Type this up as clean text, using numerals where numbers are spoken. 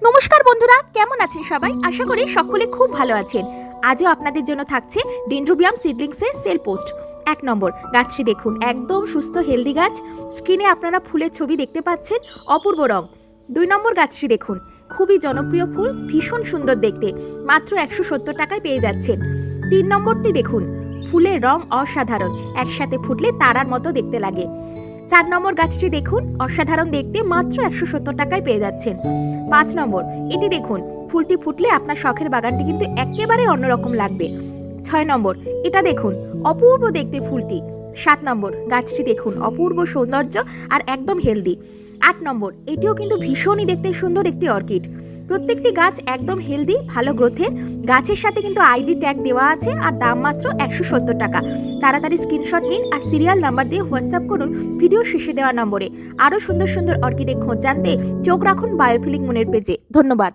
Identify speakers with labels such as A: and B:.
A: নমস্কার বন্ধুরা, কেমন আছেন সবাই? আশা করি সকলে খুব ভালো আছেন। আজও আপনাদের জন্য থাকছে ডেনড্রোবিয়াম সিডলিংসের সেল পোস্ট। 1 নম্বর গাছটি দেখুন, একদম সুস্থ হেলদি গাছ। স্ক্রিনে আপনারা ফুলের ছবি দেখতে পাচ্ছেন, অপূর্ব রং। 2 নম্বর গাছটি দেখুন, খুবই জনপ্রিয় ফুল, ভীষণ সুন্দর দেখতে, মাত্র 170 টাকায় পেয়ে যাচ্ছেন। 3 নম্বরটি দেখুন, ফুলের রং অসাধারণ, একসাথে ফুটলে তারার মতো দেখতে লাগে। 4 নম্বর গাছটি দেখুন, অসাধারণ দেখতে, মাত্র 170 টাকায় পেয়ে যাচ্ছেন। 5 নম্বর এটি দেখুন, ফুলটি ফুটলে আপনার শখের বাগানটি কিন্তু একেবারে অন্যরকম লাগবে। 6 নম্বর এটা দেখুন, অপূর্ব দেখতে ফুলটি। 7 নম্বর গাছটি দেখুন, অপূর্ব সৌন্দর্য আর একদম হেলদি। 8 নম্বর এটিও কিন্তু ভীষণই দেখতে সুন্দর একটি অর্কিড। প্রত্যেকটি গাছ একদম হেলদি, ভালো গ্রোথের। গাছের সাথে কিন্তু আইডি ট্যাগ দেওয়া আছে আর দাম মাত্র 170 টাকা। তাড়াতাড়ি স্ক্রিনশট নিন আর সিরিয়াল নাম্বার দিয়ে হোয়াটসঅ্যাপ করুন ভিডিও শেষে দেওয়া নম্বরে। আরও সুন্দর সুন্দর অর্কিডের খোঁজ জানতে চোখ রাখুন বায়োফিলিক মুনের পেজে। ধন্যবাদ।